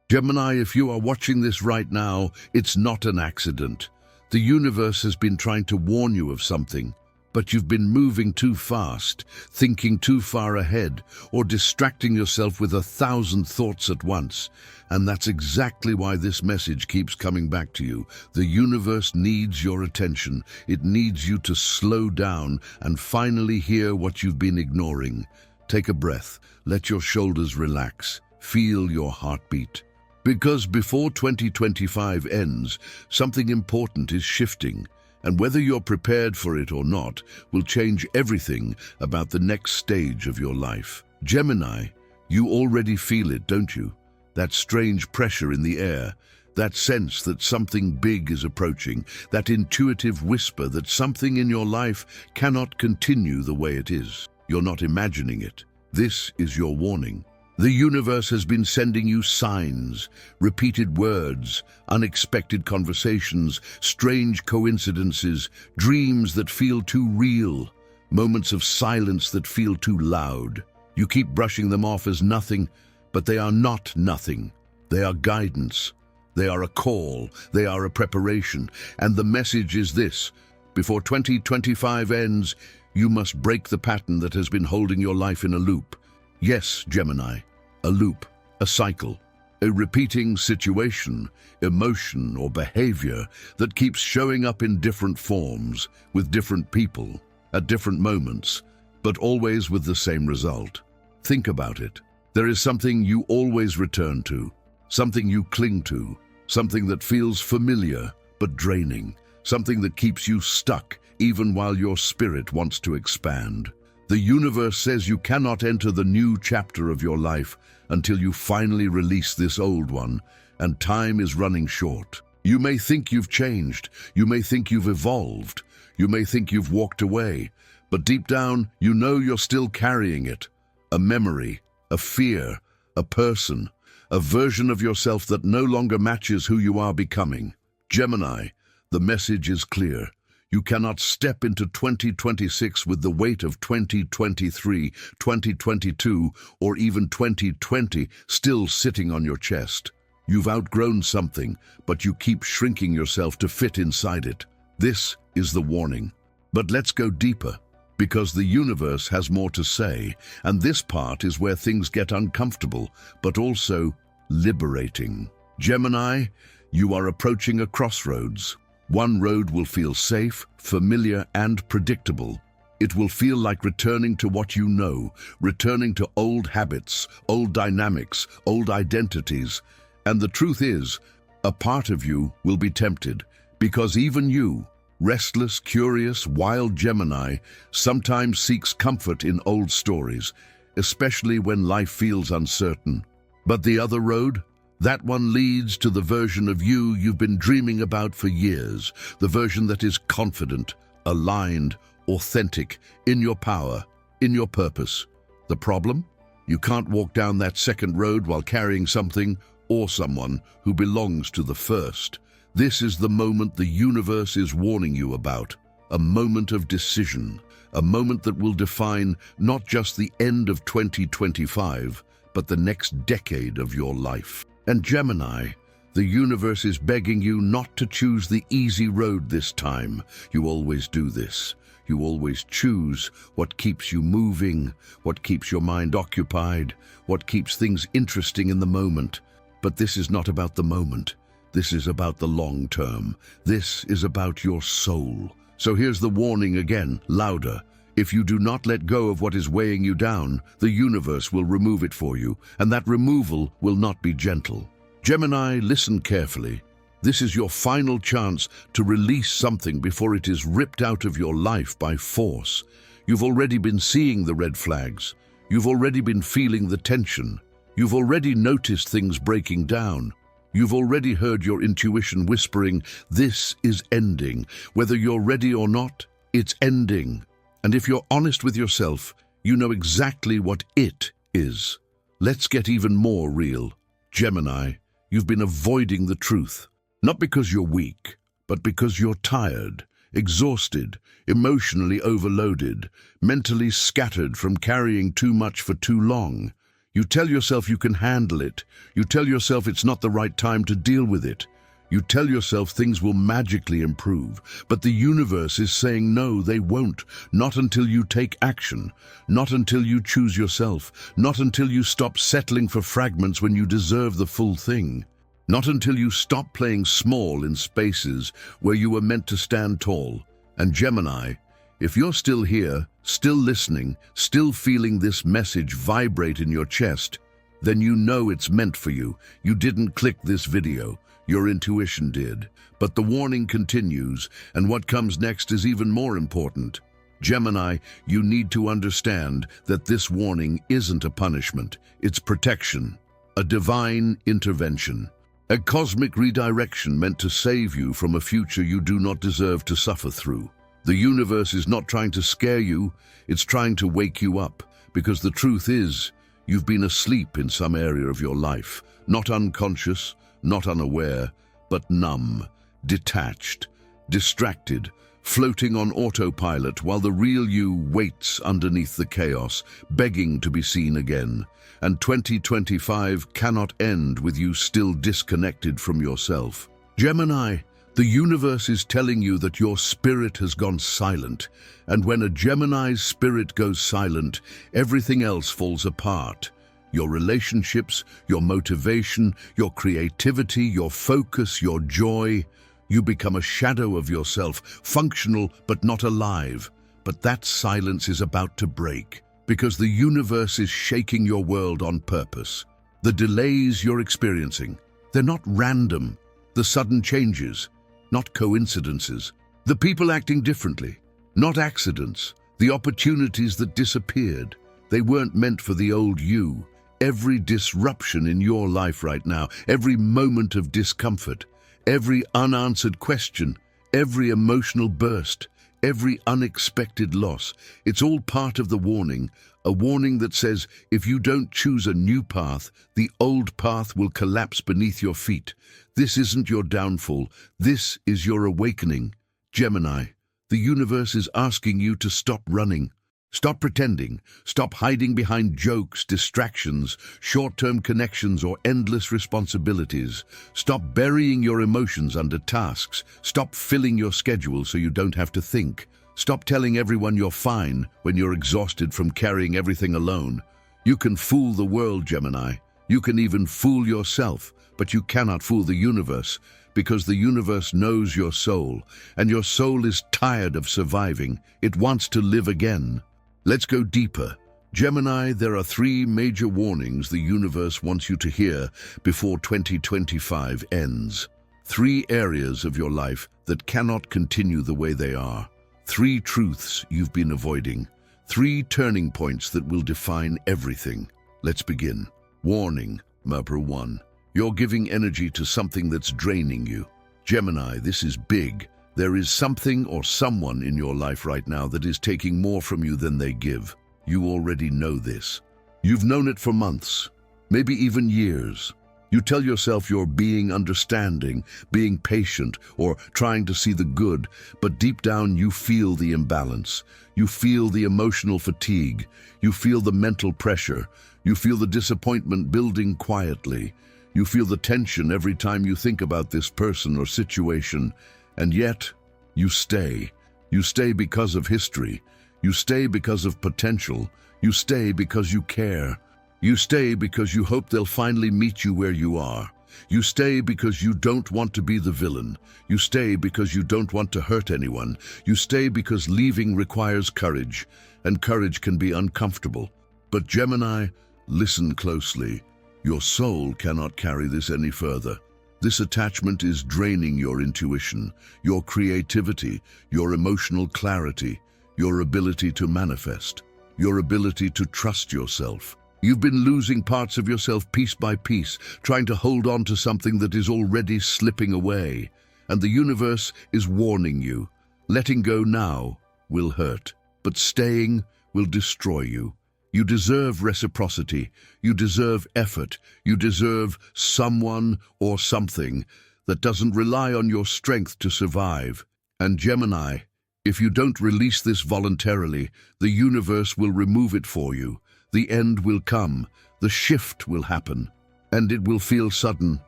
Gemini, if you are watching this right now, it's not an accident. The universe has been trying to warn you of something, but you've been moving too fast, thinking too far ahead, or distracting yourself with 1,000 thoughts at once. And that's exactly why this message keeps coming back to you. The universe needs your attention. It needs you to slow down and finally hear what you've been ignoring. Take a breath. Let your shoulders relax. Feel your heartbeat. Because before 2025 ends, something important is shifting, and whether you're prepared for it or not will change everything about the next stage of your life. Gemini, you already feel it, don't you? That strange pressure in the air, that sense that something big is approaching, that intuitive whisper that something in your life cannot continue the way it is. You're not imagining it. This is your warning. The universe has been sending you signs, repeated words, unexpected conversations, strange coincidences, dreams that feel too real, moments of silence that feel too loud. You keep brushing them off as nothing, but they are not nothing. They are guidance. They are a call. They are a preparation. And the message is this: before 2025 ends, you must break the pattern that has been holding your life in a loop. Yes, Gemini, a loop, a cycle, a repeating situation, emotion, or behavior that keeps showing up in different forms, with different people, at different moments, but always with the same result. Think about it. There is something you always return to, something you cling to, something that feels familiar but draining, something that keeps you stuck even while your spirit wants to expand. The universe says you cannot enter the new chapter of your life until you finally release this old one, and time is running short. You may think you've changed, you may think you've evolved, you may think you've walked away, but deep down you know you're still carrying it. A memory, a fear, a person, a version of yourself that no longer matches who you are becoming. Gemini, the message is clear. You cannot step into 2026 with the weight of 2023, 2022, or even 2020 still sitting on your chest. You've outgrown something, but you keep shrinking yourself to fit inside it. This is the warning. But let's go deeper, because the universe has more to say, and this part is where things get uncomfortable, but also liberating. Gemini, you are approaching a crossroads. One road will feel safe, familiar, and predictable. It will feel like returning to what you know, returning to old habits, old dynamics, old identities. And the truth is, a part of you will be tempted, because even you, restless, curious, wild Gemini, sometimes seeks comfort in old stories, especially when life feels uncertain. But the other road? That one leads to the version of you you've been dreaming about for years, the version that is confident, aligned, authentic, in your power, in your purpose. The problem? You can't walk down that second road while carrying something or someone who belongs to the first. This is the moment the universe is warning you about, a moment of decision, a moment that will define not just the end of 2025, but the next decade of your life. And Gemini, the universe is begging you not to choose the easy road this time. You always do this. You always choose what keeps you moving, what keeps your mind occupied, what keeps things interesting in the moment. But this is not about the moment. This is about the long term. This is about your soul. So here's the warning again, louder. If you do not let go of what is weighing you down, the universe will remove it for you, and that removal will not be gentle. Gemini, listen carefully. This is your final chance to release something before it is ripped out of your life by force. You've already been seeing the red flags. You've already been feeling the tension. You've already noticed things breaking down. You've already heard your intuition whispering, this is ending. Whether you're ready or not, it's ending. And if you're honest with yourself, you know exactly what it is. Let's get even more real. Gemini, you've been avoiding the truth. Not because you're weak, but because you're tired, exhausted, emotionally overloaded, mentally scattered from carrying too much for too long. You tell yourself you can handle it. You tell yourself it's not the right time to deal with it. You tell yourself things will magically improve, but the universe is saying no, they won't. Not until you take action. Not until you choose yourself. Not until you stop settling for fragments when you deserve the full thing. Not until you stop playing small in spaces where you were meant to stand tall. And Gemini, if you're still here, still listening, still feeling this message vibrate in your chest, then you know it's meant for you. You didn't click this video. Your intuition did. But the warning continues, and what comes next is even more important. Gemini, you need to understand that this warning isn't a punishment. It's protection, a divine intervention, a cosmic redirection meant to save you from a future you do not deserve to suffer through. The universe is not trying to scare you, it's trying to wake you up, because the truth is, you've been asleep in some area of your life, not unconscious, not unaware, but numb, detached, distracted, floating on autopilot while the real you waits underneath the chaos, begging to be seen again. And 2025 cannot end with you still disconnected from yourself. Gemini, the universe is telling you that your spirit has gone silent, and when a Gemini's spirit goes silent, everything else falls apart. Your relationships, your motivation, your creativity, your focus, your joy. You become a shadow of yourself, functional but not alive. But that silence is about to break, because the universe is shaking your world on purpose. The delays you're experiencing, they're not random. The sudden changes, not coincidences. The people acting differently, not accidents. The opportunities that disappeared, they weren't meant for the old you. Every disruption in your life right now, every moment of discomfort, every unanswered question, every emotional burst, every unexpected loss, it's all part of the warning, a warning that says if you don't choose a new path, the old path will collapse beneath your feet. This isn't your downfall, this is your awakening. Gemini, the universe is asking you to stop running. Stop pretending. Stop hiding behind jokes, distractions, short-term connections, or endless responsibilities. Stop burying your emotions under tasks. Stop filling your schedule so you don't have to think. Stop telling everyone you're fine when you're exhausted from carrying everything alone. You can fool the world, Gemini. You can even fool yourself, but you cannot fool the universe, because the universe knows your soul, and your soul is tired of surviving. It wants to live again. Let's go deeper. Gemini, there are 3 major warnings the universe wants you to hear before 2025 ends. 3 areas of your life that cannot continue the way they are. 3 truths you've been avoiding. 3 turning points that will define everything. Let's begin. Warning, number 1. You're giving energy to something that's draining you. Gemini, this is big. There is something or someone in your life right now that is taking more from you than they give. You already know this. You've known it for months, maybe even years. You tell yourself you're being understanding, being patient, or trying to see the good, but deep down you feel the imbalance. You feel the emotional fatigue. You feel the mental pressure. You feel the disappointment building quietly. You feel the tension every time you think about this person or situation. And yet, you stay. You stay because of history. You stay because of potential. You stay because you care. You stay because you hope they'll finally meet you where you are. You stay because you don't want to be the villain. You stay because you don't want to hurt anyone. You stay because leaving requires courage, and courage can be uncomfortable. But Gemini, listen closely. Your soul cannot carry this any further. This attachment is draining your intuition, your creativity, your emotional clarity, your ability to manifest, your ability to trust yourself. You've been losing parts of yourself piece by piece, trying to hold on to something that is already slipping away. And the universe is warning you. Letting go now will hurt, but staying will destroy you. You deserve reciprocity. You deserve effort. You deserve someone or something that doesn't rely on your strength to survive. And Gemini, if you don't release this voluntarily, the universe will remove it for you. The end will come. The shift will happen, and it will feel sudden,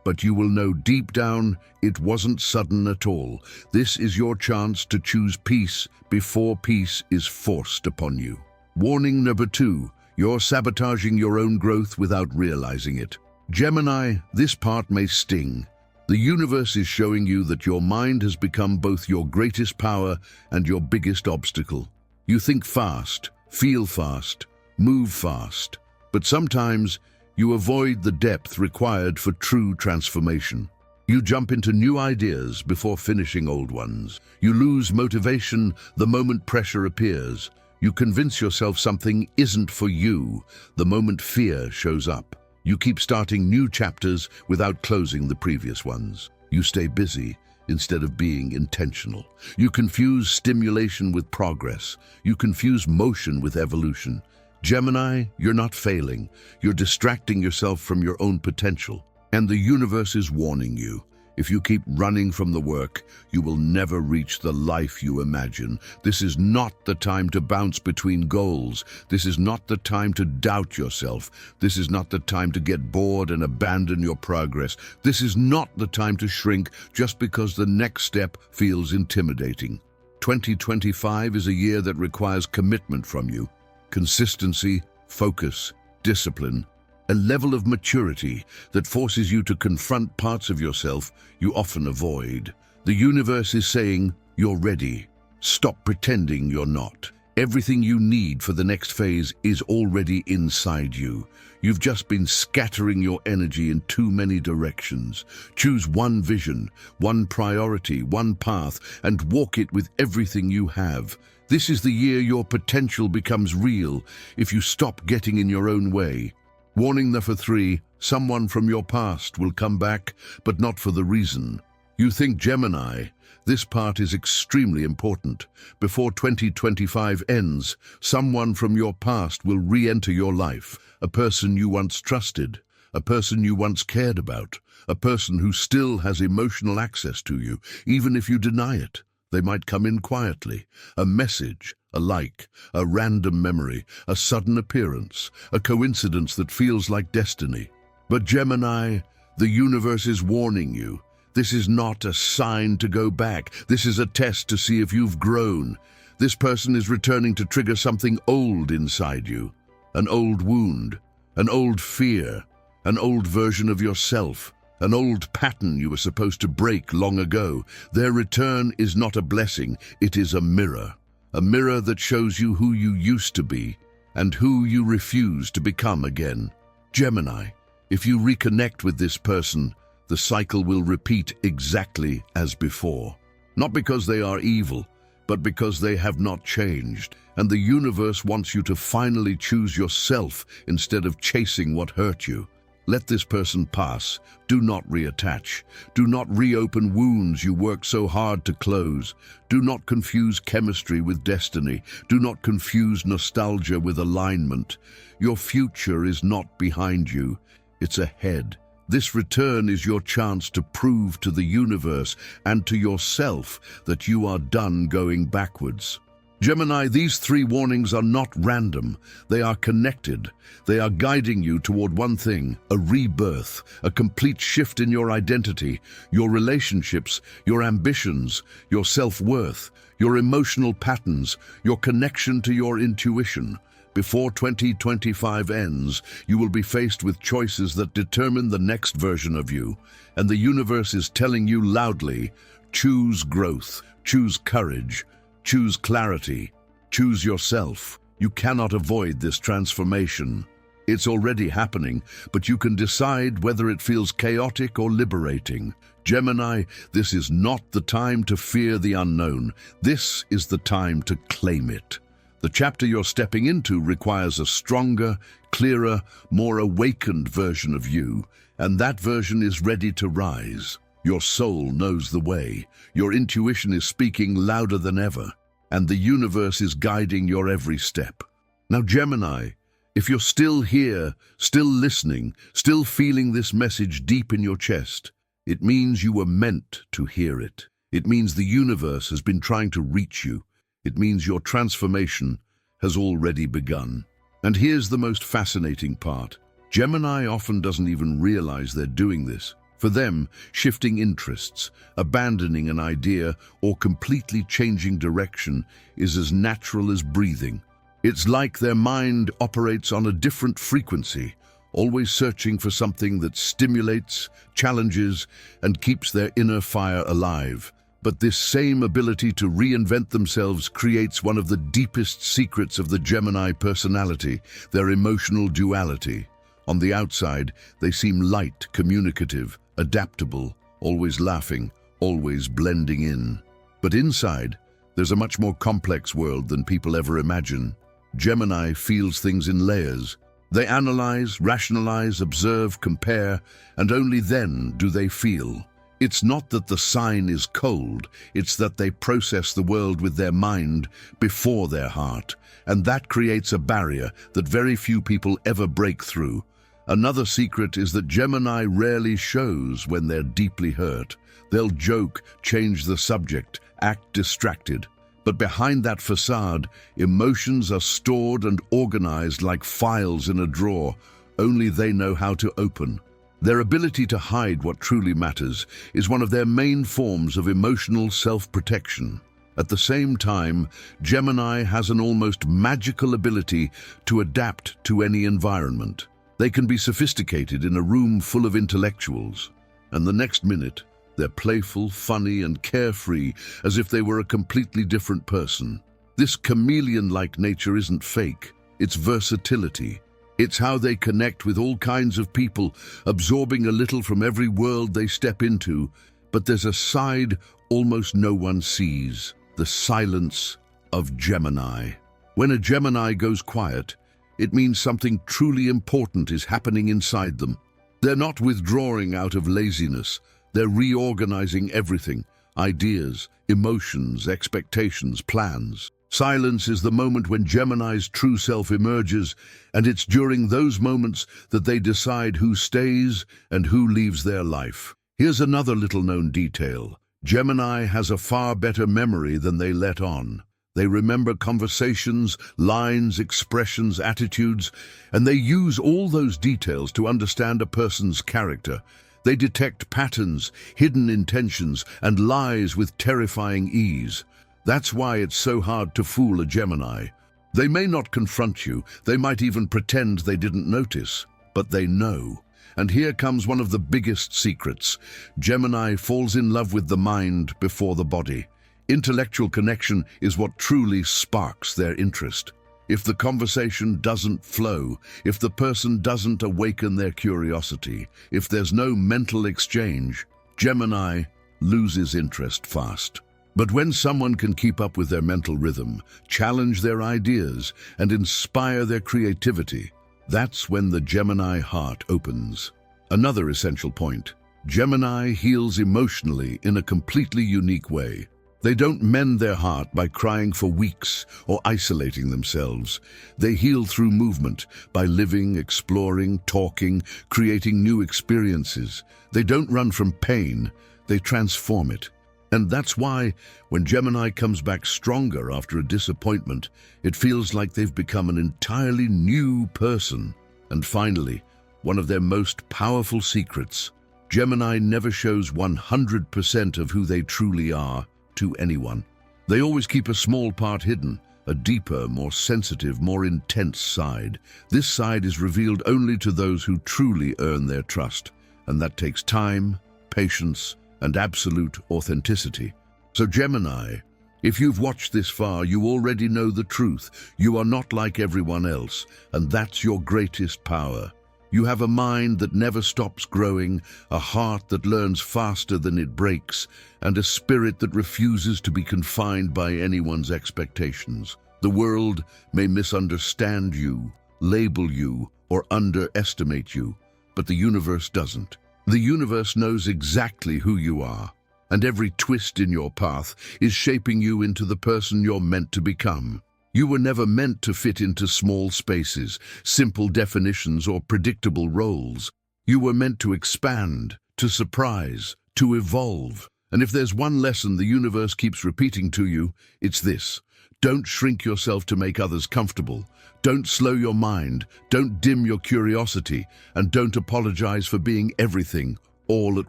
but you will know deep down it wasn't sudden at all. This is your chance to choose peace before peace is forced upon you. Warning number 2, you're sabotaging your own growth without realizing it. Gemini, this part may sting. The universe is showing you that your mind has become both your greatest power and your biggest obstacle. You think fast, feel fast, move fast, but sometimes you avoid the depth required for true transformation. You jump into new ideas before finishing old ones. You lose motivation the moment pressure appears. You convince yourself something isn't for you the moment fear shows up. You keep starting new chapters without closing the previous ones. You stay busy instead of being intentional. You confuse stimulation with progress. You confuse motion with evolution. Gemini, you're not failing. You're distracting yourself from your own potential. And the universe is warning you. If you keep running from the work, you will never reach the life you imagine. This is not the time to bounce between goals. This is not the time to doubt yourself. This is not the time to get bored and abandon your progress. This is not the time to shrink just because the next step feels intimidating. 2025 is a year that requires commitment from you. Consistency, focus, discipline, a level of maturity that forces you to confront parts of yourself you often avoid. The universe is saying, you're ready. Stop pretending you're not. Everything you need for the next phase is already inside you. You've just been scattering your energy in too many directions. Choose one vision, one priority, one path, and walk it with everything you have. This is the year your potential becomes real if you stop getting in your own way. Warning number 3, someone from your past will come back, but not for the reason you think. Gemini, this part is extremely important. Before 2025 ends, someone from your past will re-enter your life. A person you once trusted, a person you once cared about, a person who still has emotional access to you, even if you deny it. They might come in quietly. A message, a like, a random memory, a sudden appearance, a coincidence that feels like destiny. But Gemini, the universe is warning you. This is not a sign to go back. This is a test to see if you've grown. This person is returning to trigger something old inside you. An old wound, an old fear, an old version of yourself. An old pattern you were supposed to break long ago. Their return is not a blessing, it is a mirror. A mirror that shows you who you used to be and who you refuse to become again. Gemini, if you reconnect with this person, the cycle will repeat exactly as before. Not because they are evil, but because they have not changed. And the universe wants you to finally choose yourself instead of chasing what hurt you. Let this person pass. Do not reattach. Do not reopen wounds you worked so hard to close. Do not confuse chemistry with destiny. Do not confuse nostalgia with alignment. Your future is not behind you. It's ahead. This return is your chance to prove to the universe and to yourself that you are done going backwards. Gemini, these 3 warnings are not random. They are connected. They are guiding you toward one thing, a rebirth, a complete shift in your identity, your relationships, your ambitions, your self-worth, your emotional patterns, your connection to your intuition. Before 2025 ends, you will be faced with choices that determine the next version of you. And the universe is telling you loudly, choose growth, choose courage, choose clarity, choose yourself. You cannot avoid this transformation. It's already happening, but you can decide whether it feels chaotic or liberating. Gemini, this is not the time to fear the unknown. This is the time to claim it. The chapter you're stepping into requires a stronger, clearer, more awakened version of you, and that version is ready to rise. Your soul knows the way. Your intuition is speaking louder than ever, and the universe is guiding your every step. Now, Gemini, if you're still here, still listening, still feeling this message deep in your chest, it means you were meant to hear it. It means the universe has been trying to reach you. It means your transformation has already begun. And here's the most fascinating part. Gemini often doesn't even realize they're doing this. For them, shifting interests, abandoning an idea, or completely changing direction is as natural as breathing. It's like their mind operates on a different frequency, always searching for something that stimulates, challenges, and keeps their inner fire alive. But this same ability to reinvent themselves creates one of the deepest secrets of the Gemini personality, their emotional duality. On the outside, they seem light, communicative, adaptable, always laughing, always blending in. But inside, there's a much more complex world than people ever imagine. Gemini feels things in layers. They analyze, rationalize, observe, compare, and only then do they feel. It's not that the sign is cold, it's that they process the world with their mind before their heart, and that creates a barrier that very few people ever break through. Another secret is that Gemini rarely shows when they're deeply hurt. They'll joke, change the subject, act distracted. But behind that facade, emotions are stored and organized like files in a drawer. Only they know how to open. Their ability to hide what truly matters is one of their main forms of emotional self-protection. At the same time, Gemini has an almost magical ability to adapt to any environment. They can be sophisticated in a room full of intellectuals, and the next minute, they're playful, funny, and carefree, as if they were a completely different person. This chameleon-like nature isn't fake, it's versatility. It's how they connect with all kinds of people, absorbing a little from every world they step into. But there's a side almost no one sees, the silence of Gemini. When a Gemini goes quiet, it means something truly important is happening inside them. They're not withdrawing out of laziness. They're reorganizing everything: ideas, emotions, expectations, plans. Silence is the moment when Gemini's true self emerges, and it's during those moments that they decide who stays and who leaves their life. Here's another little-known detail. Gemini has a far better memory than they let on. They remember conversations, lines, expressions, attitudes, and they use all those details to understand a person's character. They detect patterns, hidden intentions, and lies with terrifying ease. That's why it's so hard to fool a Gemini. They may not confront you, they might even pretend they didn't notice, but they know. And here comes one of the biggest secrets. Gemini falls in love with the mind before the body. Intellectual connection is what truly sparks their interest. If the conversation doesn't flow, if the person doesn't awaken their curiosity, if there's no mental exchange, Gemini loses interest fast. But when someone can keep up with their mental rhythm, challenge their ideas, and inspire their creativity, that's when the Gemini heart opens. Another essential point: Gemini heals emotionally in a completely unique way. They don't mend their heart by crying for weeks or isolating themselves. They heal through movement, by living, exploring, talking, creating new experiences. They don't run from pain, they transform it. And that's why, when Gemini comes back stronger after a disappointment, it feels like they've become an entirely new person. And finally, one of their most powerful secrets: Gemini never shows 100% of who they truly are to anyone. They always keep a small part hidden, a deeper, more sensitive, more intense side. This side is revealed only to those who truly earn their trust, and that takes time, patience, and absolute authenticity. So Gemini, if you've watched this far, you already know the truth. You are not like everyone else, and that's your greatest power. You have a mind that never stops growing, a heart that learns faster than it breaks, and a spirit that refuses to be confined by anyone's expectations. The world may misunderstand you, label you, or underestimate you, but the universe doesn't. The universe knows exactly who you are, and every twist in your path is shaping you into the person you're meant to become. You were never meant to fit into small spaces, simple definitions, or predictable roles. You were meant to expand, to surprise, to evolve. And if there's one lesson the universe keeps repeating to you, it's this: Don't shrink yourself to make others comfortable. Don't slow your mind. Don't dim your curiosity. And don't apologize for being everything all at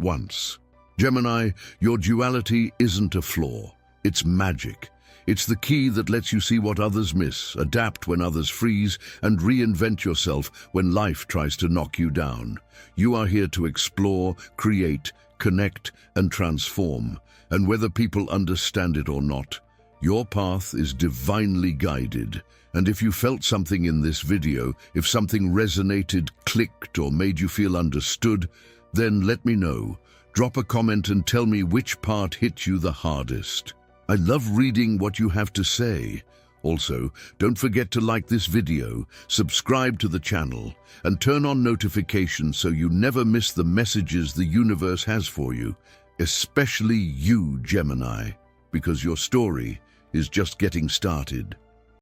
once. Gemini, your duality isn't a flaw. It's magic. It's the key that lets you see what others miss, adapt when others freeze, and reinvent yourself when life tries to knock you down. You are here to explore, create, connect, and transform. And whether people understand it or not, your path is divinely guided. And if you felt something in this video, if something resonated, clicked, or made you feel understood, then let me know. Drop a comment and tell me which part hit you the hardest. I love reading what you have to say. Also, don't forget to like this video, subscribe to the channel, and turn on notifications so you never miss the messages the universe has for you, especially you, Gemini, because your story is just getting started.